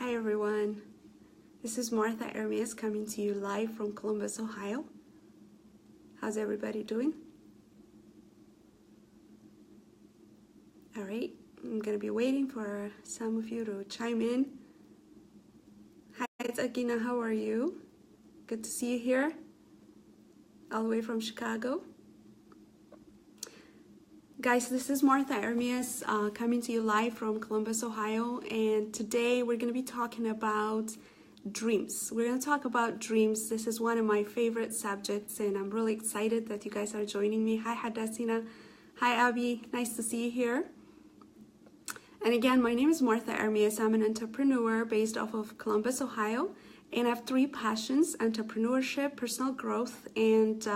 Hi everyone, this is Martha Ermias coming to you live from Columbus, Ohio. How's everybody doing? All right, I'm gonna be waiting for some of you to chime in. Hi, it's Agina, how are you? Good to see you here, all the way from Chicago. Guys, this is Martha Ermias coming to you live from Columbus, Ohio, and today we're going to be talking about dreams. We're going to talk about dreams. This is one of my favorite subjects, and I'm really excited that you guys are joining me. Hi, Hadassina. Hi, Abby. Nice to see you here. And again, my name is Martha Ermias. I'm an entrepreneur based off of Columbus, Ohio, and I have three passions: entrepreneurship, personal growth, and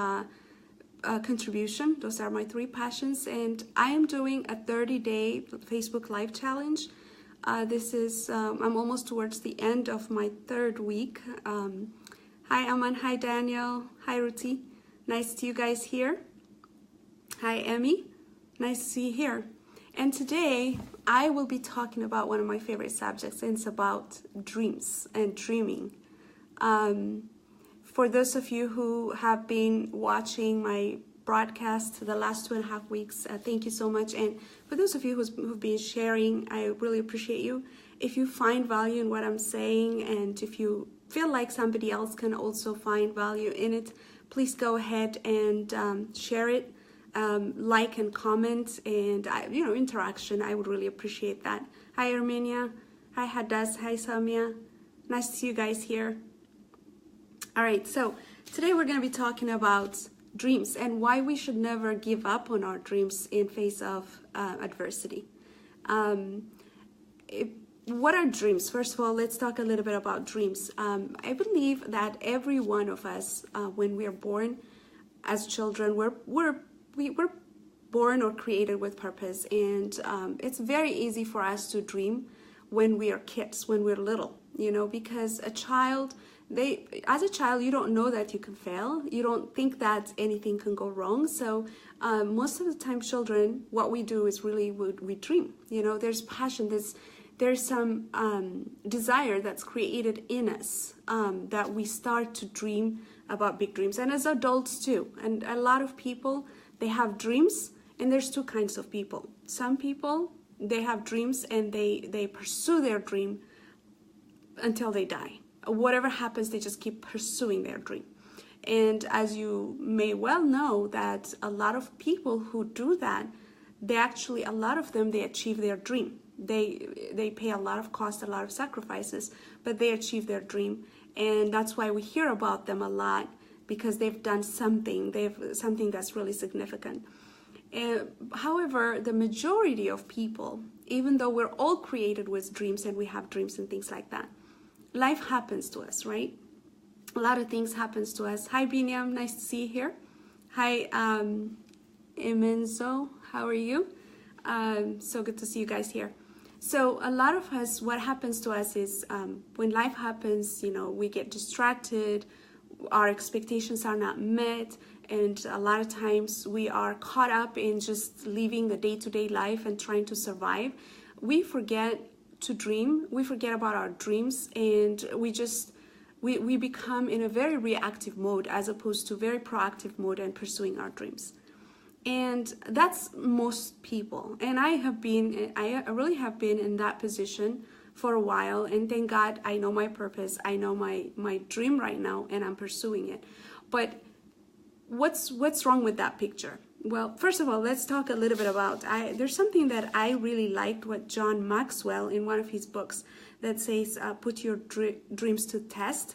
contribution. Those are my three passions, and I am doing a 30-day Facebook Live challenge. I'm almost towards the end of my third week. Hi Aman, hi Daniel, hi Ruti. Nice to see you guys here. Hi Emmy, nice to see you here. And today I will be talking about one of my favorite subjects, and it's about dreams and dreaming. For those of you who have been watching my broadcast the last 2.5 weeks, thank you so much. And for those of you who've been sharing, I really appreciate you. If you find value in what I'm saying, and if you feel like somebody else can also find value in it, please go ahead and share it, like and comment, and interaction. I would really appreciate that. Hi Armenia, hi Hadass, hi Samia. Nice to see you guys here. All right, so today we're going to be talking about dreams and why we should never give up on our dreams in face of adversity. What are dreams? First of all, let's talk a little bit about dreams. I believe that every one of us, when we are born as children, we're born or created with purpose, and it's very easy for us to dream when we are kids, when we're little, because as a child, you don't know that you can fail. You don't think that anything can go wrong. So most of the time, children, what we do is really we dream. There's passion, there's some desire that's created in us, that we start to dream about big dreams. And as adults too. And a lot of people, they have dreams, and there's two kinds of people. Some people, they have dreams and they pursue their dream until they die. Whatever happens, they just keep pursuing their dream. And as you may well know, that a lot of people who do that, a lot of them, they achieve their dream. They pay a lot of cost, a lot of sacrifices, but they achieve their dream. And that's why we hear about them a lot, because they've done something. They've something that's really significant. However, the majority of people, even though we're all created with dreams and we have dreams and things like that, life happens to us, right? A lot of things happens to us. Hi, Binyam, nice to see you here. Hi, Imenzo, how are you? So good to see you guys here. So a lot of us, what happens to us is when life happens, we get distracted, our expectations are not met, and a lot of times we are caught up in just living the day-to-day life and trying to survive. We forget to dream, we forget about our dreams, and we become in a very reactive mode as opposed to very proactive mode and pursuing our dreams. And that's most people, and I really have been in that position for a while, and thank God I know my purpose, I know my dream right now, and I'm pursuing it. But what's wrong with that picture? Well, first of all, let's talk a little bit about, there's something that I really liked, what John Maxwell in one of his books that says, put your dreams to test.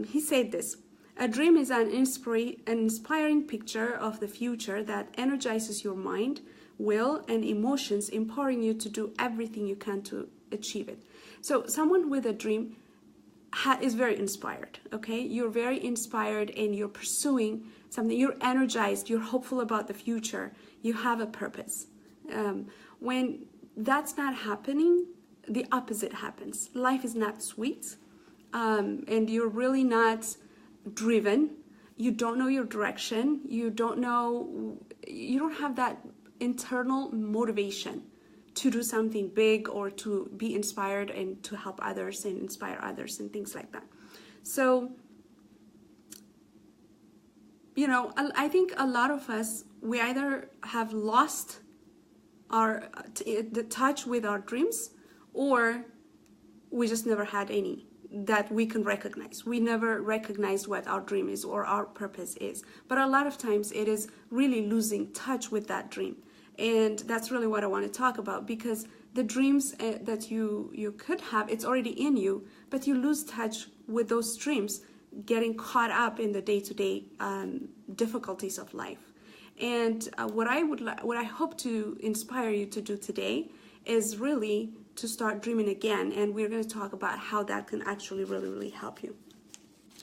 He said this: a dream is an inspiring picture of the future that energizes your mind, will, and emotions, empowering you to do everything you can to achieve it. So someone with a dream is very inspired, okay? You're very inspired and you're pursuing something. You're energized, you're hopeful about the future, you have a purpose. When that's not happening, the opposite happens. Life is not sweet, and you're really not driven. You don't know your direction. You don't have that internal motivation to do something big or to be inspired and to help others and inspire others and things like that. So, you know, I think a lot of us, we either have lost the touch with our dreams, or we just never had any that we can recognize. We never recognized what our dream is or our purpose is. But a lot of times it is really losing touch with that dream. And that's really what I want to talk about, because the dreams that you could have, it's already in you, but you lose touch with those dreams, getting caught up in the day-to-day difficulties of life. And what I hope to inspire you to do today is really to start dreaming again. And we're going to talk about how that can actually really help you.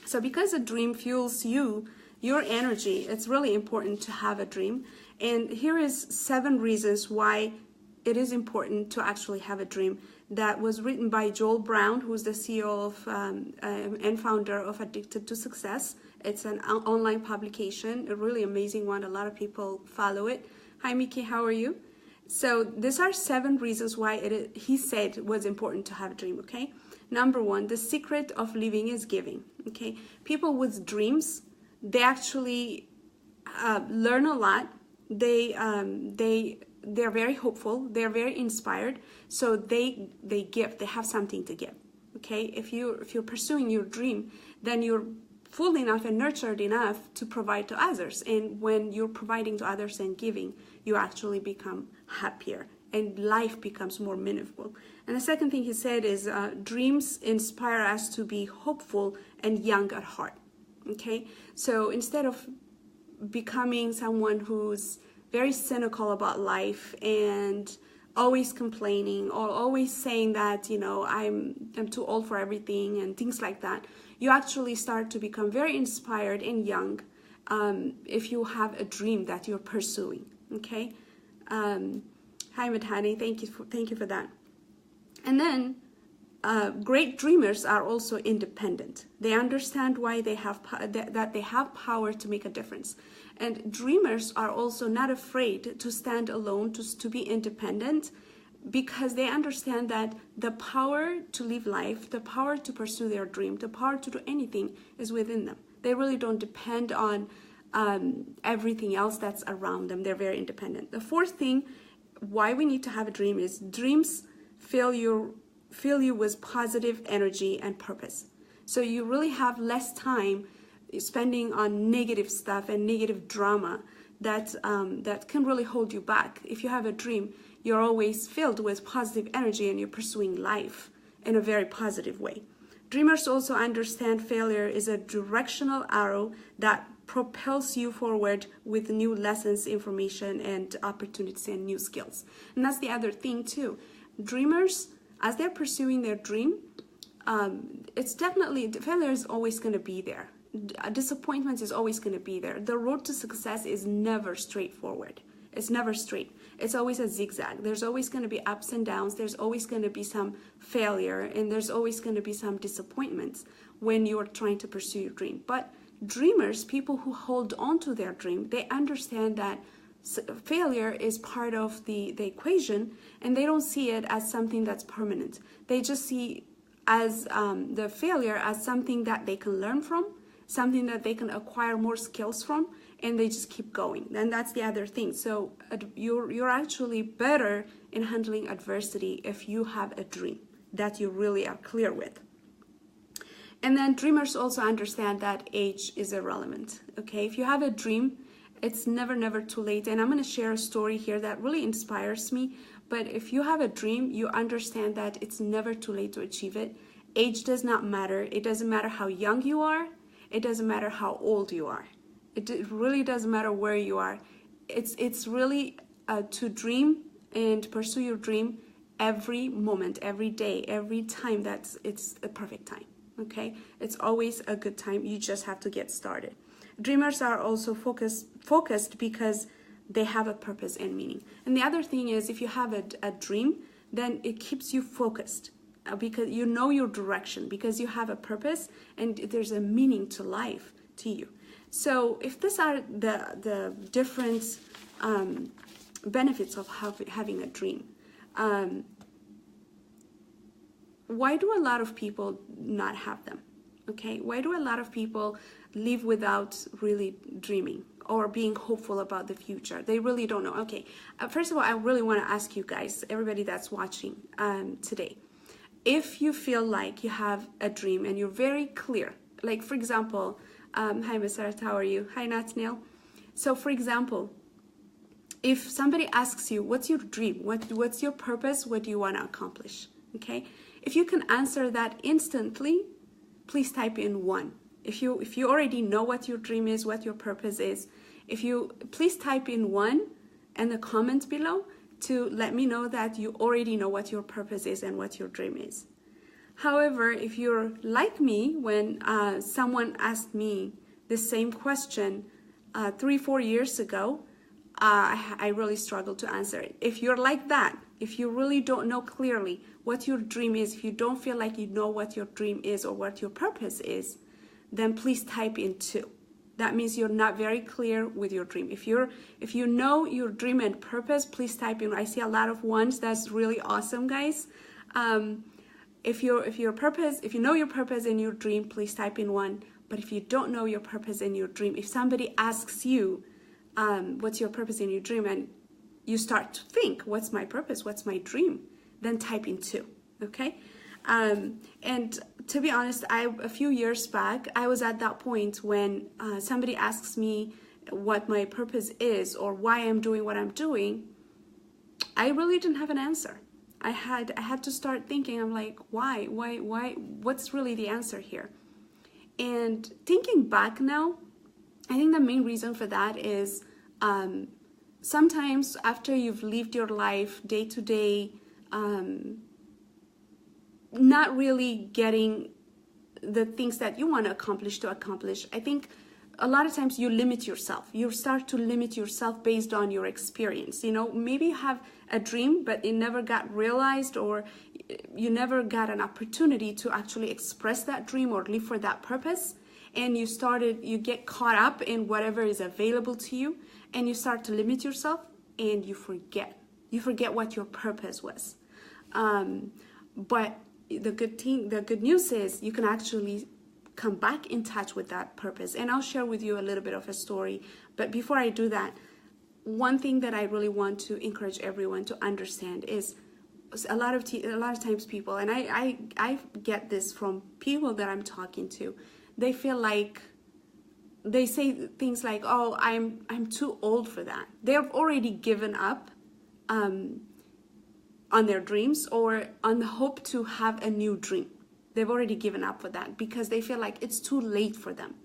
So because a dream fuels you, your energy, it's really important to have a dream. And here is 7 reasons why it is important to actually have a dream. That was written by Joel Brown, who's the CEO of and founder of Addicted to Success. It's an online publication, a really amazing one. A lot of people follow it. Hi, Miki, how are you? So these are 7 reasons why he said it was important to have a dream, okay? Number 1, the secret of living is giving, okay? People with dreams, they actually learn a lot. They're very hopeful. They're very inspired. So they give. They have something to give. Okay. If you're pursuing your dream, then you're full enough and nurtured enough to provide to others. And when you're providing to others and giving, you actually become happier and life becomes more meaningful. And the second thing he said is dreams inspire us to be hopeful and young at heart. Okay. So instead of becoming someone who's very cynical about life and always complaining or always saying that, you know, I'm too old for everything and things like that, you actually start to become very inspired and young if you have a dream that you're pursuing. Okay. Hi, Madhani. Thank you for that. And then great dreamers are also independent. They understand why they have that they have power to make a difference. And dreamers are also not afraid to stand alone, to be independent, because they understand that the power to live life, the power to pursue their dream, the power to do anything is within them. They really don't depend on everything else that's around them. They're very independent. The fourth thing why we need to have a dream is dreams fill you with positive energy and purpose. So you really have less time spending on negative stuff and negative drama that can really hold you back. If you have a dream, you're always filled with positive energy and you're pursuing life in a very positive way. Dreamers also understand failure is a directional arrow that propels you forward with new lessons, information, and opportunities and new skills. And that's the other thing too. Dreamers, as they're pursuing their dream, it's definitely, failure is always going to be there. Disappointment is always going to be there. The road to success is never straightforward. It's never straight. It's always a zigzag. There's always going to be ups and downs. There's always going to be some failure, and there's always going to be some disappointments when you're trying to pursue your dream. But dreamers, people who hold on to their dream, they understand that failure is part of the equation, and they don't see it as something that's permanent. They just see as the failure as something that they can learn from, something that they can acquire more skills from, and they just keep going. And that's the other thing. So you're actually better in handling adversity if you have a dream that you really are clear with. And then dreamers also understand that age is irrelevant. Okay, if you have a dream, it's never too late. And I'm going to share a story here that really inspires me. But if you have a dream, you understand that it's never too late to achieve it. Age does not matter. It doesn't matter how young you are. It doesn't matter how old you are. It really doesn't matter where you are. It's really to dream and pursue your dream every moment, every day, every time. It's a perfect time. Okay, it's always a good time. You just have to get started. Dreamers are also focused because they have a purpose and meaning. And the other thing is, if you have a dream, then it keeps you focused because you know your direction, because you have a purpose and there's a meaning to life to you. So if these are the different benefits of having a dream, why do a lot of people not have them? Okay, why do a lot of people live without really dreaming or being hopeful about the future? They really don't know. Okay, first of all, I really want to ask you guys, everybody that's watching today, if you feel like you have a dream and you're very clear, like for example, hi Miss Sarah, how are you? Hi Nathaniel. So for example, if somebody asks you, what's your dream? What's your purpose? What do you want to accomplish? Okay, if you can answer that instantly, please type in 1. If you already know what your dream is, what your purpose is, please type in 1 in the comments below to let me know that you already know what your purpose is and what your dream is. However, if you're like me, when someone asked me the same question 3-4 years ago, I really struggled to answer it. If you're like that, if you really don't know clearly what your dream is, if you don't feel like you know what your dream is or what your purpose is, then please type in 2. That means you're not very clear with your dream. If you know your dream and purpose, please type in. I see a lot of 1s. That's really awesome, guys. If you know your purpose and your dream, please type in 1. But if you don't know your purpose and your dream, if somebody asks you, what's your purpose in your dream, and you start to think, what's my purpose, what's my dream, then type in 2, okay? And to be honest, a few years back, I was at that point when somebody asks me what my purpose is or why I'm doing what I'm doing, I really didn't have an answer. I had to start thinking, I'm like, why, what's really the answer here? And thinking back now, I think the main reason for that is sometimes after you've lived your life day to day, not really getting the things that you want to accomplish, I think a lot of times you limit yourself. You start to limit yourself based on your experience. You know, maybe you have a dream, but it never got realized, or you never got an opportunity to actually express that dream or live for that purpose. And you get caught up in whatever is available to you, and you start to limit yourself, and you forget what your purpose was. But the good news is you can actually come back in touch with that purpose. And I'll share with you a little bit of a story. But before I do that, one thing that I really want to encourage everyone to understand is a lot of times people, and I get this from people that I'm talking to, they feel like they say things like, oh, I'm too old for that. They've already given up on their dreams or on the hope to have a new dream. They've already given up for that because they feel like it's too late for them,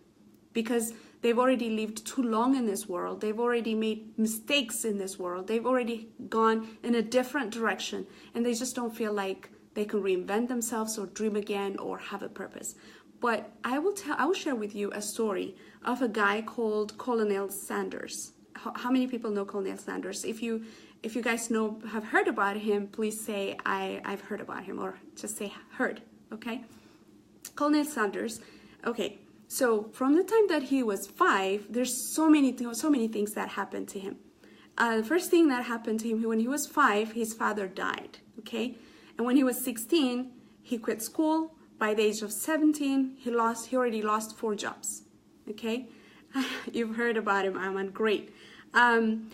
because they've already lived too long in this world. They've already made mistakes in this world. They've already gone in a different direction, and they just don't feel like they can reinvent themselves or dream again or have a purpose. But I will share with you a story of a guy called Colonel Sanders. How many people know Colonel Sanders? If you guys have heard about him, please say I've heard about him, or just say heard, okay? Colonel Sanders, okay, so from the time that he was 5, there's so many things that happened to him. The first thing that happened to him, when he was 5, his father died, okay? And when he was 16, he quit school. By the age of 17, he already lost 4 jobs, okay? You've heard about him, Aman, great.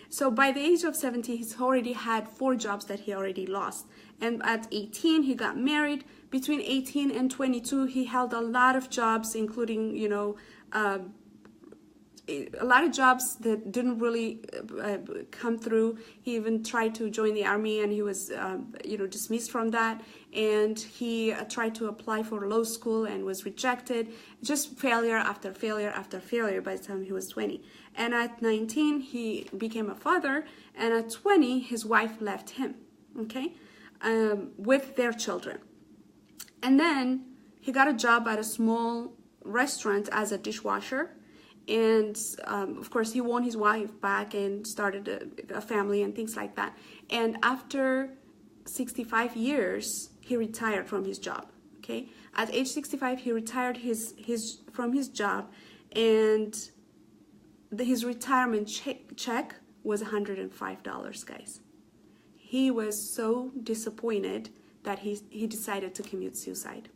So by the age of 17, he's already had 4 jobs that he already lost. And at 18, he got married. Between 18 and 22, he held a lot of jobs, including, a lot of jobs that didn't really come through. He even tried to join the army, and he was, dismissed from that. And he tried to apply for law school and was rejected. Just failure after failure after failure by the time he was 20. And at 19, he became a father. And at 20, his wife left him, okay, with their children. And then he got a job at a small restaurant as a dishwasher. And of course, he won his wife back and started a family and things like that. And after 65 years, he retired from his job. Okay, at age 65, he retired from his job, and his retirement check was $105, guys. he was so disappointed that he decided to commit suicide.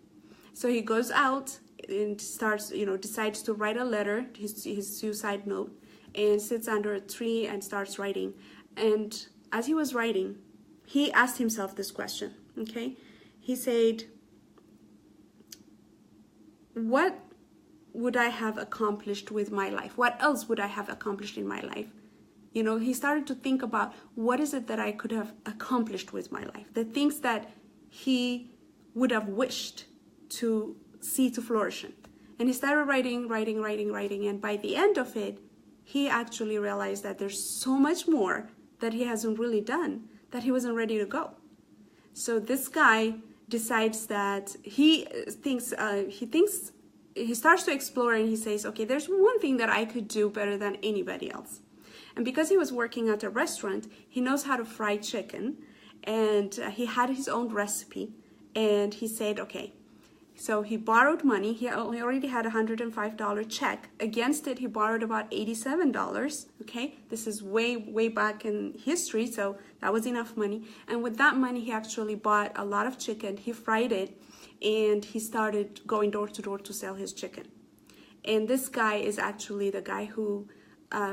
So he goes out and starts, decides to write a letter, his suicide note, and sits under a tree and starts writing. And as he was writing, he asked himself this question, okay? He said, what would I have accomplished with my life? What else would I have accomplished in my life? He started to think about, what is it that I could have accomplished with my life? The things that he would have wished to see to flourish. And he started writing, and by the end of it, he actually realized that there's so much more that he hasn't really done, that he wasn't ready to go. So this guy decides that he starts to explore, and he says, okay, there's one thing that I could do better than anybody else. And because he was working at a restaurant, he knows how to fry chicken, and he had his own recipe. And he said, okay, so he borrowed money. He already had a $105 check. Against it, he borrowed about $87, okay? This is way back in history, so that was enough money. And with that money, he actually bought a lot of chicken. He fried it, and he started going door to door to sell his chicken. And this guy is actually the guy who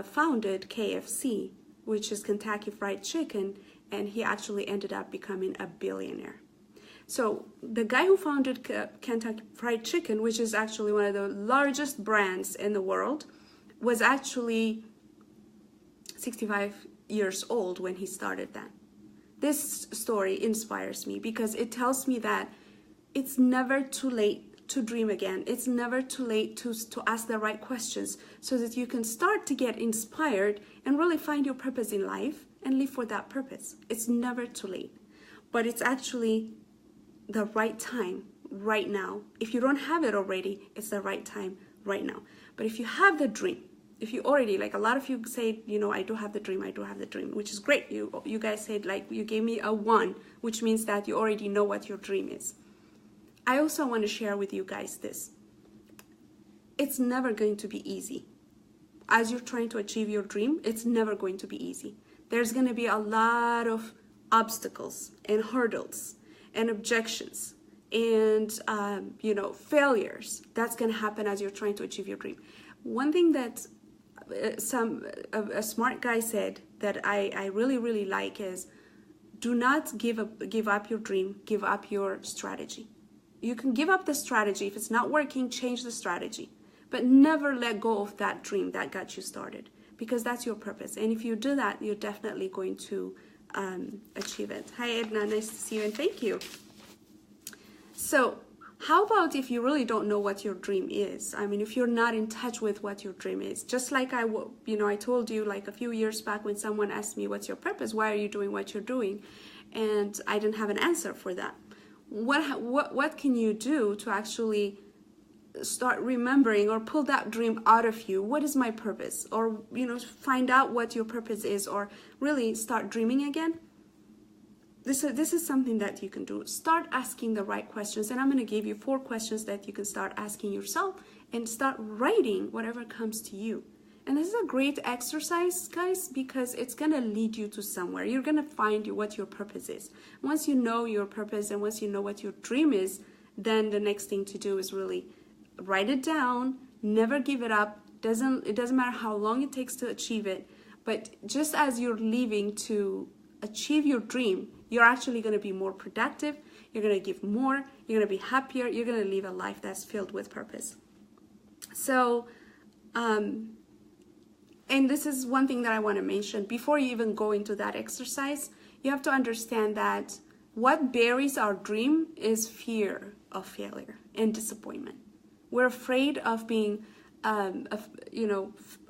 founded KFC, which is Kentucky Fried Chicken, and he actually ended up becoming a billionaire. So the guy who founded Kentucky Fried Chicken, which is actually one of the largest brands in the world, was actually 65 years old when he started that. This story inspires me because it tells me that it's never too late to dream again. It's never too late to ask the right questions so that you can start to get inspired and really find your purpose in life and live for that purpose. It's never too late, but it's actually the right time right now. If you don't have it already, it's the right time right now. But if you have the dream, if you already, like a lot of you say, I do have the dream, which is great. You guys said, like, you gave me a 1, which means that you already know what your dream is. I also want to share with you guys this. It's never going to be easy. As you're trying to achieve your dream, it's never going to be easy. There's going to be a lot of obstacles and hurdles and objections and, failures. That's going to happen as you're trying to achieve your dream. One thing that a smart guy said that I really, really like is, do not give up your dream, give up your strategy. You can give up the strategy. If it's not working, change the strategy. But never let go of that dream that got you started, because that's your purpose. And if you do that, you're definitely going to achieve it. Hi, Edna. Nice to see you, and thank you. So how about if you really don't know what your dream is? I mean, if you're not in touch with what your dream is, just like I told you like a few years back when someone asked me, what's your purpose? Why are you doing what you're doing? And I didn't have an answer for that. What can you do to actually start remembering or pull that dream out of you? What is my purpose? Or, find out what your purpose is, or really start dreaming again. This is something that you can do. Start asking the right questions. And I'm going to give you 4 questions that you can start asking yourself, and start writing whatever comes to you. And this is a great exercise, guys, because it's going to lead you to somewhere. You're going to find what your purpose is. Once you know your purpose and once you know what your dream is, then the next thing to do is really write it down. Never give it up. It doesn't matter how long it takes to achieve it. But just as you're leaving to achieve your dream, you're actually going to be more productive. You're going to give more. You're going to be happier. You're going to live a life that's filled with purpose. So, and this is one thing that I want to mention. Before you even go into that exercise, you have to understand that what buries our dream is fear of failure and disappointment. We're afraid of being,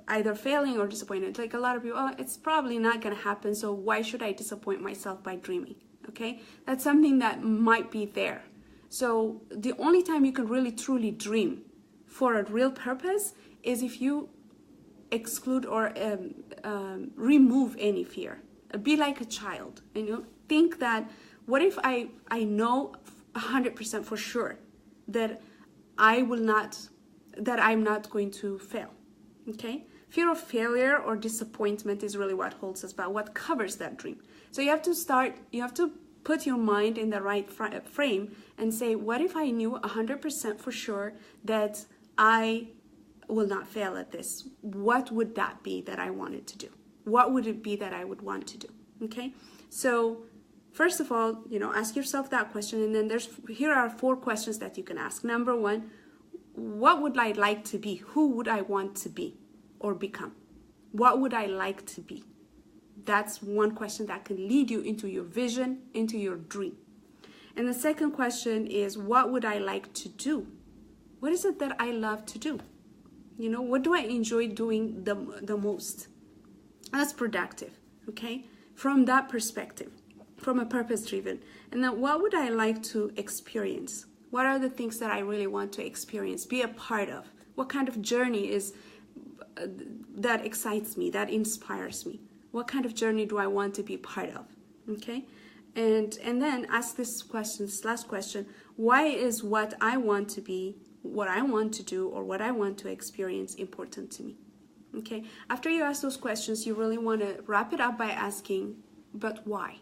either failing or disappointed. Like a lot of people, it's probably not going to happen, so why should I disappoint myself by dreaming? Okay? That's something that might be there. So the only time you can really truly dream for a real purpose is if you exclude or remove any fear. Be like a child, and think that, what if I know 100% for sure that I'm not going to fail? Okay? Fear of failure or disappointment is really what holds us back, what covers that dream. So you have to put your mind in the right frame and say, what if I knew 100% for sure that I will not fail at this? What would that be that I wanted to do? What would it be that I would want to do? Okay, so first of all, ask yourself that question, and then here are 4 questions that you can ask. Number 1, what would I like to be? Who would I want to be or become? What would I like to be? That's one question that can lead you into your vision, into your dream. And the second question is, what would I like to do? What is it that I love to do? What do I enjoy doing the most? That's productive, okay? From that perspective, from a purpose-driven. And then what would I like to experience? What are the things that I really want to experience, be a part of? What kind of journey is that excites me, that inspires me? What kind of journey do I want to be part of? Okay, and then ask this last question: why is what I want to be, what I want to do, or what I want to experience important to me? Okay, after you ask those questions, you really want to wrap it up by asking, but why?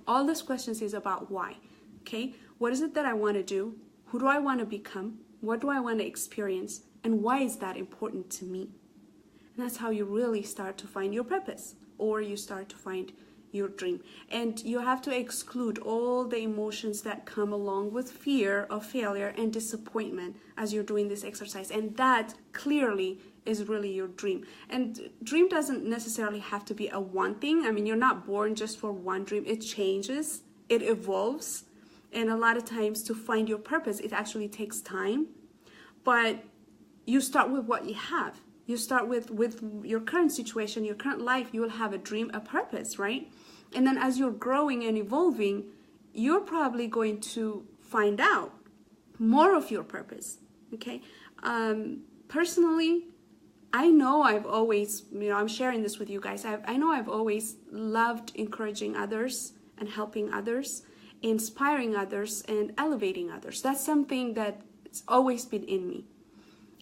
All these questions is about why. Okay, what is it that I want to do? Who do I want to become? What do I want to experience? And why is that important to me? And that's how you really start to find your purpose, or you start to find your dream. And you have to exclude all the emotions that come along with fear of failure and disappointment as you're doing this exercise. And that clearly is really your dream. And dream doesn't necessarily have to be a one thing. I mean, you're not born just for one dream. It changes, it evolves. And a lot of times to find your purpose, it actually takes time. But you start with what you have. You start with your current situation, your current life. You will have a dream, a purpose, right? And then as you're growing and evolving, you're probably going to find out more of your purpose, okay? Personally, I know I've always, I'm sharing this with you guys. I know I've always loved encouraging others and helping others, inspiring others, and elevating others. That's something that's always been in me.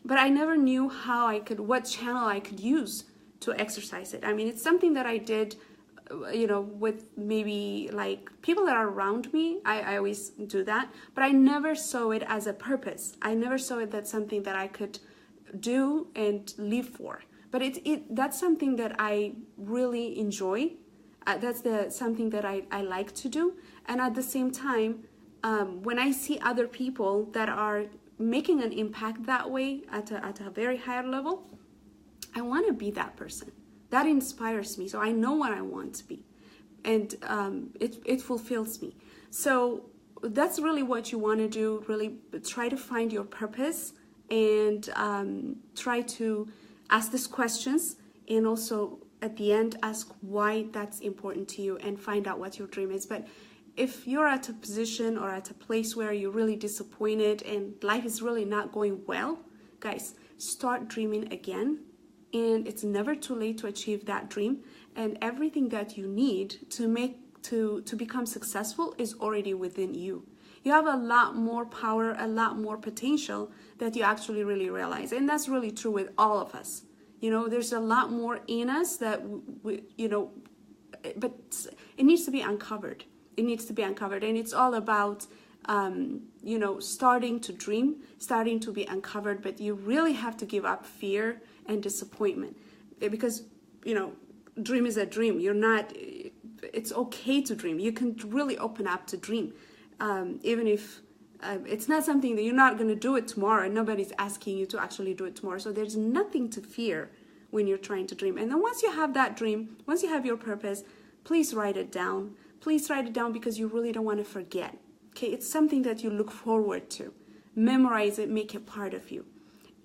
But I never knew what channel I could use to exercise it. I mean, it's something that I did, with maybe like people that are around me. I always do that, but I never saw it as a purpose. I never saw it that's something that I could do and live for. But that's something that I really enjoy. That's something that I like to do. And at the same time, when I see other people that are making an impact that way at a very higher level, I want to be that person. That inspires me. So I know what I want to be, and it fulfills me. So that's really what you want to do. Really try to find your purpose, and try to ask these questions, and also at the end ask why that's important to you, and find out what your dream is. But if you're at a position or at a place where you're really disappointed and life is really not going well, guys, start dreaming again. And it's never too late to achieve that dream. And everything that you need to become successful is already within you. You have a lot more power, a lot more potential that you actually really realize. And that's really true with all of us. There's a lot more in us that but it needs to be uncovered. It needs to be uncovered, and it's all about, starting to dream, starting to be uncovered. But you really have to give up fear and disappointment, because, dream is a dream. It's okay to dream. You can really open up to dream, even if it's not something that you're not going to do it tomorrow, and nobody's asking you to actually do it tomorrow. So there's nothing to fear when you're trying to dream. And then once you have that dream, once you have your purpose, please write it down. Please write it down, because you really don't want to forget. Okay, it's something that you look forward to. Memorize it, make it part of you.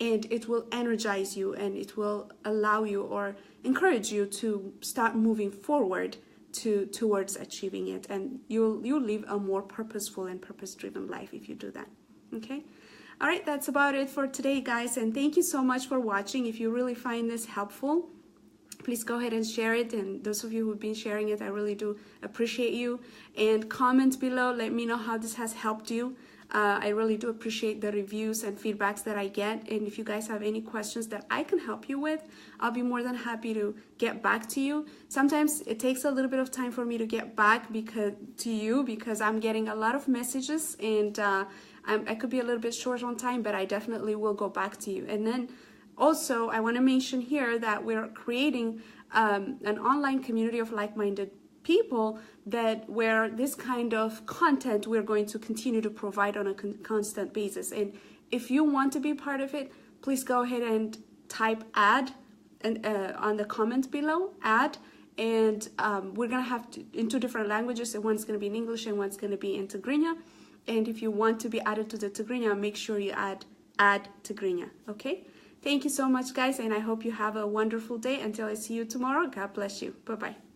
And it will energize you, and it will allow you or encourage you to start moving forward towards achieving it. And you'll live a more purposeful and purpose-driven life if you do that. Okay? All right, that's about it for today, guys. And thank you so much for watching. If you really find this helpful, please go ahead and share it. And those of you who've been sharing it, I really do appreciate you. And comment below, let me know how this has helped you. I really do appreciate the reviews and feedbacks that I get. And if you guys have any questions that I can help you with, I'll be more than happy to get back to you. Sometimes it takes a little bit of time for me to get back to you because I'm getting a lot of messages, and I could be a little bit short on time, but I definitely will go back to you. And then also, I want to mention here that we're creating an online community of like-minded people where this kind of content we're going to continue to provide on a constant basis. And if you want to be part of it, please go ahead and type add and on the comment below, add, and we're gonna have in 2 different languages. One's gonna be in English and one's gonna be in Tigrinya. And if you want to be added to the Tigrinya, make sure you add Tigrinya. Okay, thank you so much, guys, and I hope you have a wonderful day. Until I see you tomorrow, God bless you. Bye-bye.